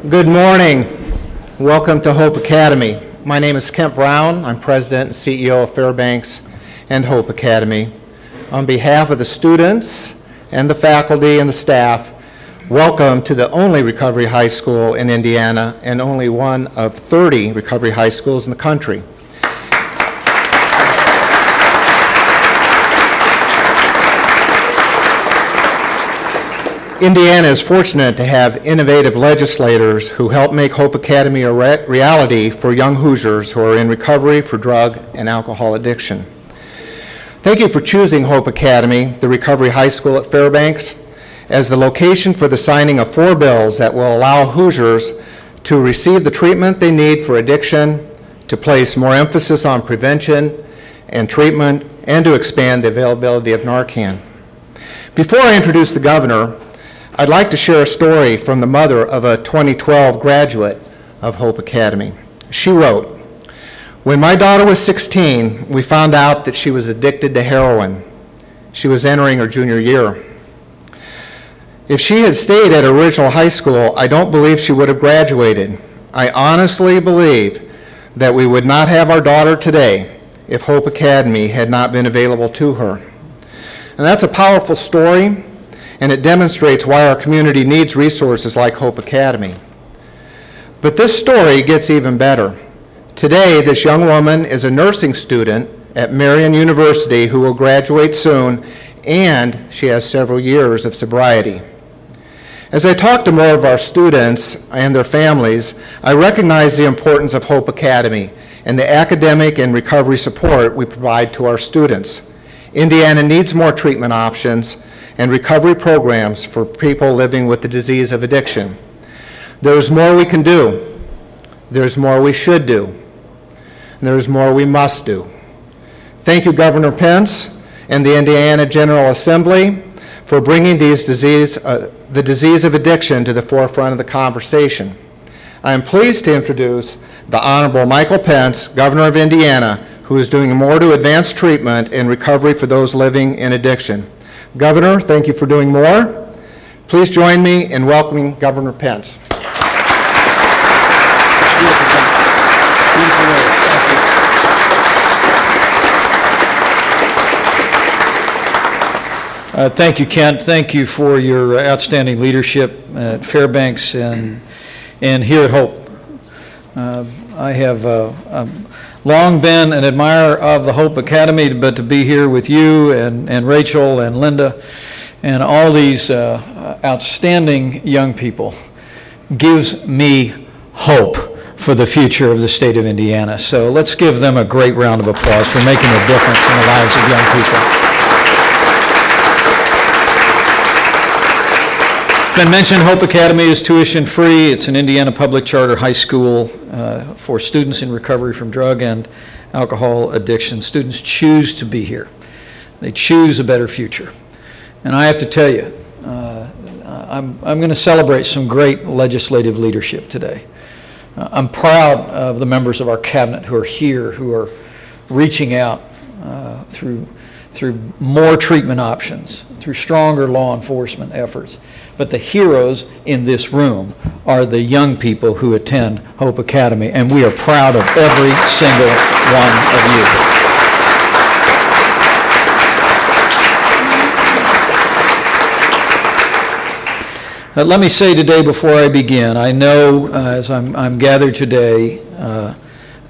Good morning. Welcome to Hope Academy. My name is Kent Brown. I'm President and CEO of Fairbanks and Hope Academy. On behalf of the students and the faculty and the staff, welcome to the only recovery high school in Indiana and only one of 30 recovery high schools in the country. Indiana is fortunate to have innovative legislators who help make Hope Academy a reality for young Hoosiers who are in recovery for drug and alcohol addiction. Thank you for choosing Hope Academy, the recovery high school at Fairbanks, as the location for the signing of 4 bills that will allow Hoosiers to receive the treatment they need for addiction, to place more emphasis on prevention and treatment, and to expand the availability of Narcan. Before I introduce the governor, I'd like to share a story from the mother of a 2012 graduate of Hope Academy. She wrote, "When my daughter was 16, we found out that she was addicted to heroin. She was entering her junior year. If she had stayed at original high school, I don't believe she would have graduated. I honestly believe that we would not have our daughter today if Hope Academy had not been available to her." And that's a powerful story, and it demonstrates why our community needs resources like Hope Academy. But this story gets even better. Today, this young woman is a nursing student at Marian University who will graduate soon, and she has several years of sobriety. As I talk to more of our students and their families, I recognize the importance of Hope Academy and the academic and recovery support we provide to our students. Indiana needs more treatment options and recovery programs for people living with the disease of addiction. There's more we can do. There's more we should do. And there's more we must do. Thank you, Governor Pence and the Indiana General Assembly for bringing the disease of addiction to the forefront of the conversation. I am pleased to introduce the Honorable Michael Pence, Governor of Indiana, who is doing more to advance treatment and recovery for those living in addiction. Governor, thank you for doing more. Please join me in welcoming Governor Pence. Thank you, Kent. Thank you for your outstanding leadership at Fairbanks and here at Hope. I have long been an admirer of the Hope Academy, but to be here with you and Rachel and Linda and all these outstanding young people gives me hope for the future of the state of Indiana. So let's give them a great round of applause for making a difference in the lives of young people. It's been mentioned, Hope Academy is tuition free. It's an Indiana public charter high school for students in recovery from drug and alcohol addiction. Students choose to be here. They choose a better future. And I have to tell you, I'm going to celebrate some great legislative leadership today. I'm proud of the members of our cabinet who are here, who are reaching out through more treatment options, through stronger law enforcement efforts. But the heroes in this room are the young people who attend Hope Academy, and we are proud of every single one of you. Let me say today before I begin, I know as I'm gathered today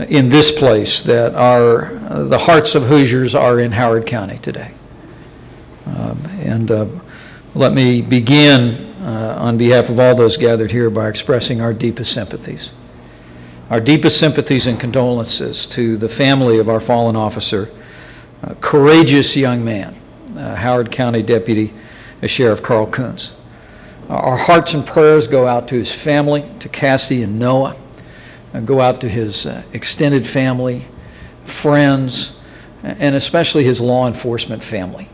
in this place that the hearts of Hoosiers are in Howard County today. Let me begin on behalf of all those gathered here by expressing our deepest sympathies. Our deepest sympathies and condolences to the family of our fallen officer, a courageous young man, Howard County Deputy Sheriff Carl Coons. Our hearts and prayers go out to his family, to Cassie and Noah, go out to his extended family, friends, and especially his law enforcement family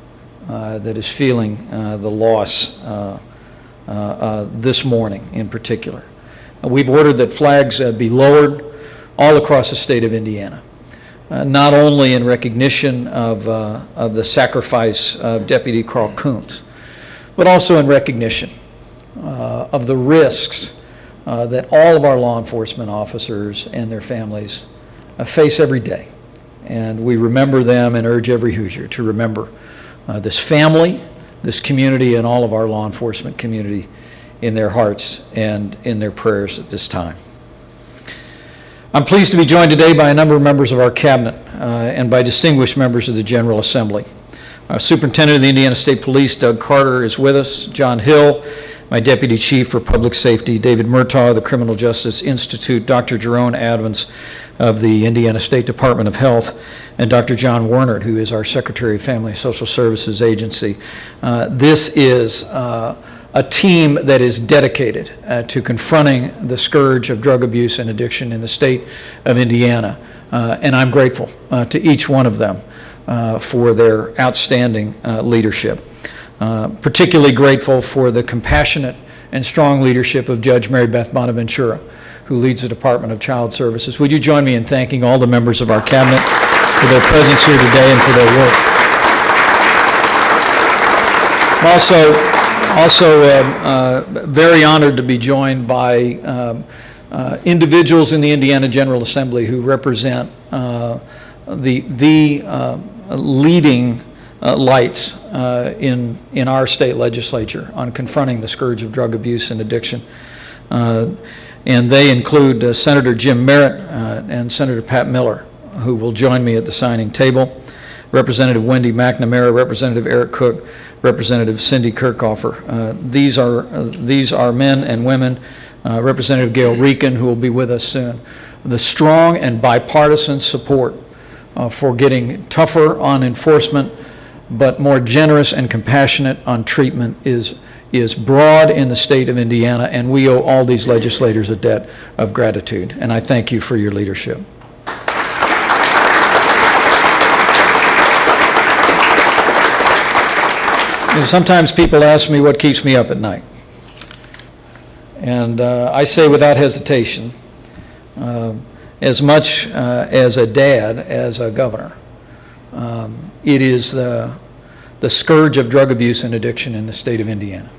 that is feeling the loss this morning in particular. We've ordered that flags be lowered all across the state of Indiana, not only in recognition of the sacrifice of Deputy Carl Coons, but also in recognition of the risks that all of our law enforcement officers and their families face every day. And we remember them and urge every Hoosier to remember this family, this community, and all of our law enforcement community in their hearts and in their prayers at this time. I'm pleased to be joined today by a number of members of our cabinet and by distinguished members of the General Assembly. Our Superintendent of the Indiana State Police, Doug Carter, is with us. John Hill, my Deputy Chief for Public Safety, David Murtaugh of the Criminal Justice Institute, Dr. Jerome Adams of the Indiana State Department of Health, and Dr. John Wernert, who is our Secretary of Family and Social Services Agency. This is a team that is dedicated to confronting the scourge of drug abuse and addiction in the state of Indiana. And I'm grateful to each one of them for their outstanding leadership. Particularly grateful for the compassionate and strong leadership of Judge Mary Beth Bonaventura, who leads the Department of Child Services. Would you join me in thanking all the members of our cabinet for their presence here today and for their work? Also very honored to be joined by individuals in the Indiana General Assembly who represent the leading lights in our state legislature on confronting the scourge of drug abuse and addiction. And they include Senator Jim Merritt and Senator Pat Miller, who will join me at the signing table, Representative Wendy McNamara, Representative Eric Cook, Representative Cindy Kirkoffer. These are men and women, Representative Gail Reekin, who will be with us soon. The strong and bipartisan support for getting tougher on enforcement, but more generous and compassionate on treatment is broad in the state of Indiana, and we owe all these legislators a debt of gratitude, and I thank you for your leadership. And sometimes people ask me what keeps me up at night, and I say without hesitation, as much as a dad as a governor, it is the scourge of drug abuse and addiction in the state of Indiana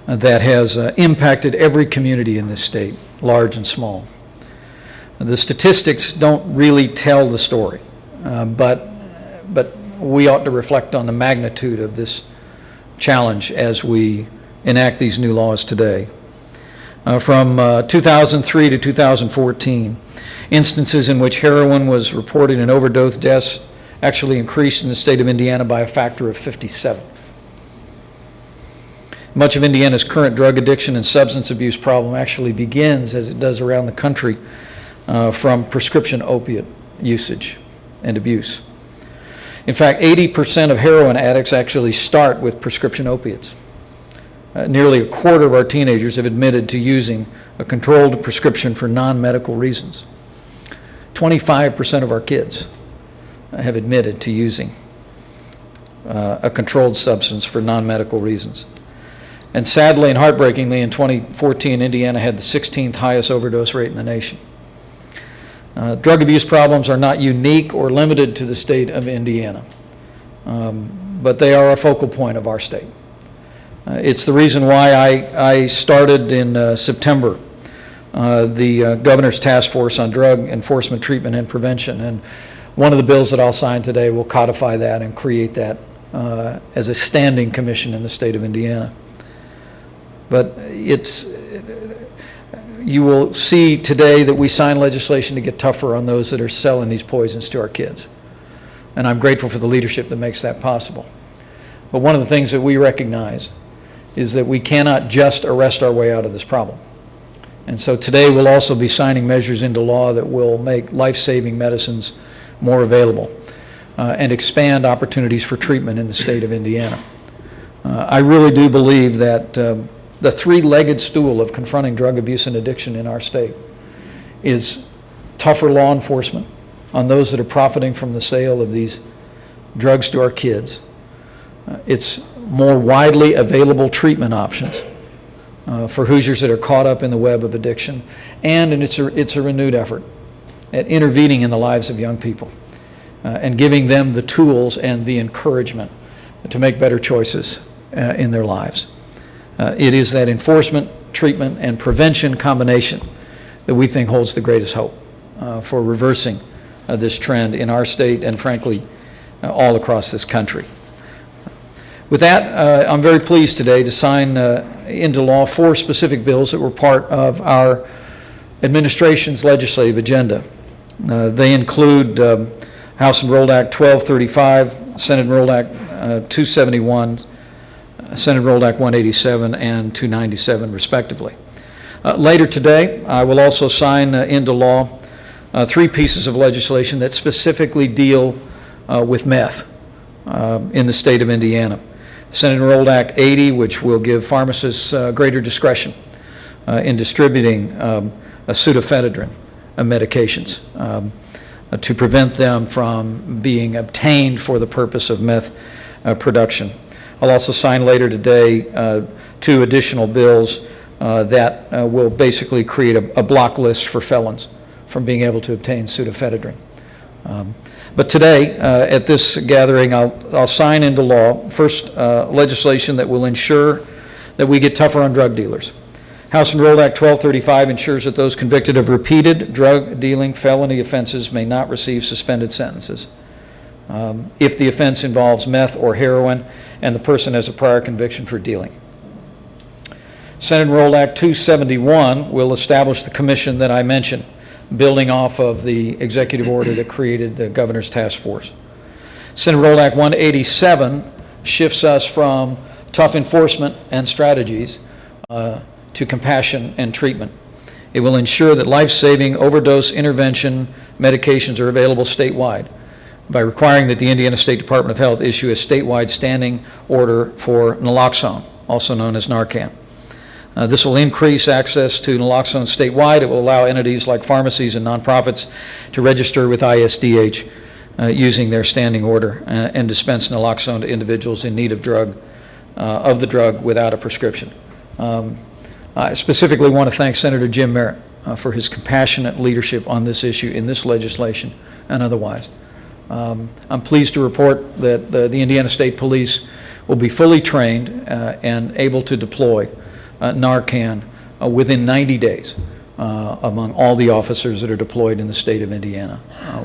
that has impacted every community in this state, large and small. The statistics don't really tell the story, but we ought to reflect on the magnitude of this challenge as we enact these new laws today. From 2003 to 2014, instances in which heroin was reported in overdose deaths actually increased in the state of Indiana by a factor of 57. Much of Indiana's current drug addiction and substance abuse problem actually begins, as it does around the country, from prescription opiate usage and abuse. In fact, 80% of heroin addicts actually start with prescription opiates. Nearly a quarter of our teenagers have admitted to using a controlled prescription for non-medical reasons. 25% of our kids have admitted to using a controlled substance for non-medical reasons. And sadly and heartbreakingly, in 2014, Indiana had the 16th highest overdose rate in the nation. Drug abuse problems are not unique or limited to the state of Indiana, but they are a focal point of our state. It's the reason why I started in September the Governor's Task Force on Drug Enforcement, Treatment, and Prevention. And one of the bills that I'll sign today will codify that and create that as a standing commission in the state of Indiana. But you will see today that we sign legislation to get tougher on those that are selling these poisons to our kids. And I'm grateful for the leadership that makes that possible. But one of the things that we recognize is that we cannot just arrest our way out of this problem. And so today we'll also be signing measures into law that will make life-saving medicines more available and expand opportunities for treatment in the state of Indiana. I really do believe that the three-legged stool of confronting drug abuse and addiction in our state is tougher law enforcement on those that are profiting from the sale of these drugs to our kids. It's more widely available treatment options for Hoosiers that are caught up in the web of addiction, and it's a renewed effort at intervening in the lives of young people and giving them the tools and the encouragement to make better choices in their lives. It is that enforcement, treatment, and prevention combination that we think holds the greatest hope for reversing this trend in our state and, frankly, all across this country. With that, I'm very pleased today to sign into law 4 specific bills that were part of our administration's legislative agenda. They include House Enrolled Act 1235, Senate Enrolled Act 271, Senate Enrolled Act 187, and 297, respectively. Later today, I will also sign into law 3 pieces of legislation that specifically deal with meth in the state of Indiana. Senate Enrolled Act 80, which will give pharmacists greater discretion in distributing pseudoephedrine medications to prevent them from being obtained for the purpose of meth production. I'll also sign later today 2 additional bills that will basically create a block list for felons from being able to obtain pseudoephedrine. But today, at this gathering, I'll sign into law first legislation that will ensure that we get tougher on drug dealers. House Enrolled Act 1235 ensures that those convicted of repeated drug dealing felony offenses may not receive suspended sentences if the offense involves meth or heroin and the person has a prior conviction for dealing. Senate Enrolled Act 271 will establish the commission that I mentioned, building off of the executive order that created the governor's task force. Senate Enrolled Act 187 shifts us from tough enforcement and strategies to compassion and treatment. It will ensure that life-saving overdose intervention medications are available statewide by requiring that the Indiana State Department of Health issue a statewide standing order for naloxone, also known as Narcan. This will increase access to naloxone statewide. It will allow entities like pharmacies and nonprofits to register with ISDH using their standing order and dispense naloxone to individuals in need of the drug without a prescription. I specifically want to thank Senator Jim Merritt for his compassionate leadership on this issue in this legislation and otherwise. I'm pleased to report that the Indiana State Police will be fully trained and able to deploy Narcan within 90 days among all the officers that are deployed in the state of Indiana.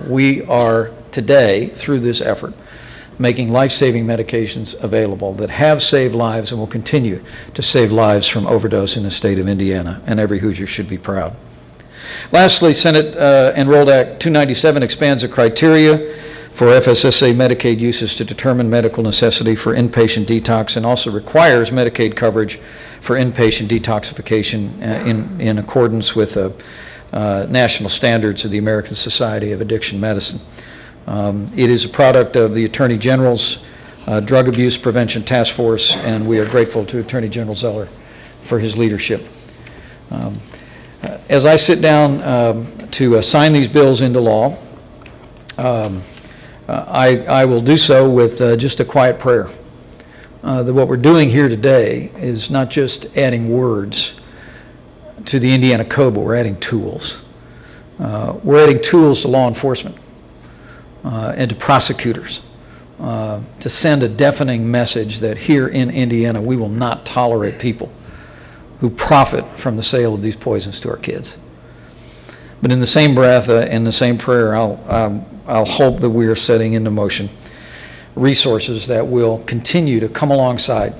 We are today, through this effort, making life-saving medications available that have saved lives and will continue to save lives from overdose in the state of Indiana, and every Hoosier should be proud. Lastly, Senate Enrolled Act 297 expands the criteria for FSSA Medicaid uses to determine medical necessity for inpatient detox, and also requires Medicaid coverage for inpatient detoxification in accordance with national standards of the American Society of Addiction Medicine. It is a product of the Attorney General's Drug Abuse Prevention Task Force, and we are grateful to Attorney General Zeller for his leadership. As I sit down to sign these bills into law, I will do so with just a quiet prayer. That what we're doing here today is not just adding words to the Indiana Code, but we're adding tools. We're adding tools to law enforcement and to prosecutors to send a deafening message that here in Indiana we will not tolerate people who profit from the sale of these poisons to our kids. But in the same breath, in the same prayer, I'll hope that we are setting into motion resources that will continue to come alongside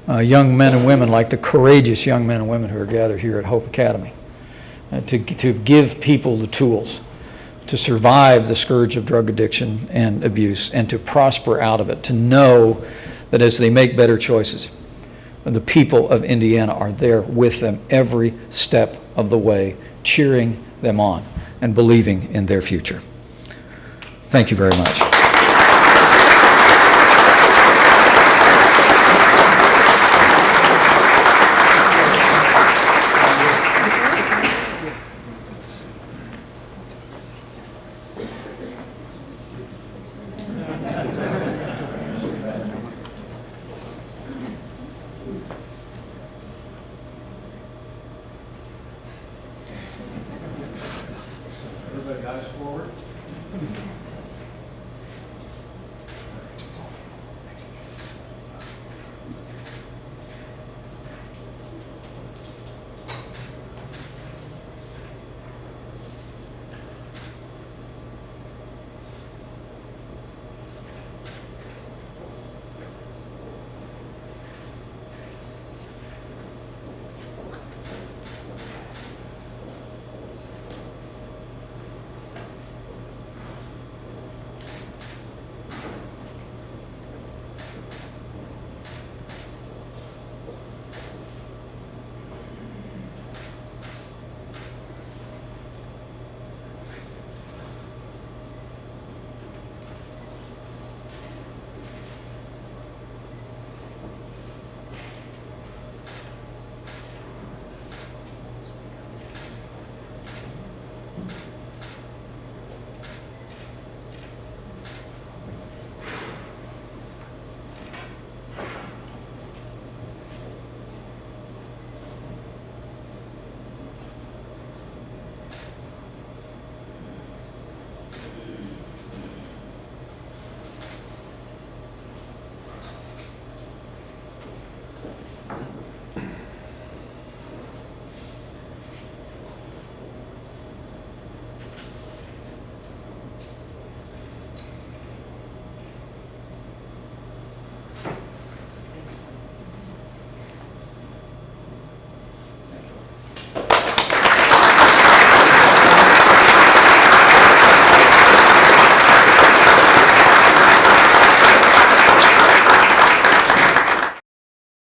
young men and women, like the courageous young men and women who are gathered here at Hope Academy, to give people the tools to survive the scourge of drug addiction and abuse and to prosper out of it, to know that as they make better choices, the people of Indiana are there with them every step of the way, cheering them on and believing in their future. Thank you very much. Everybody eyes forward.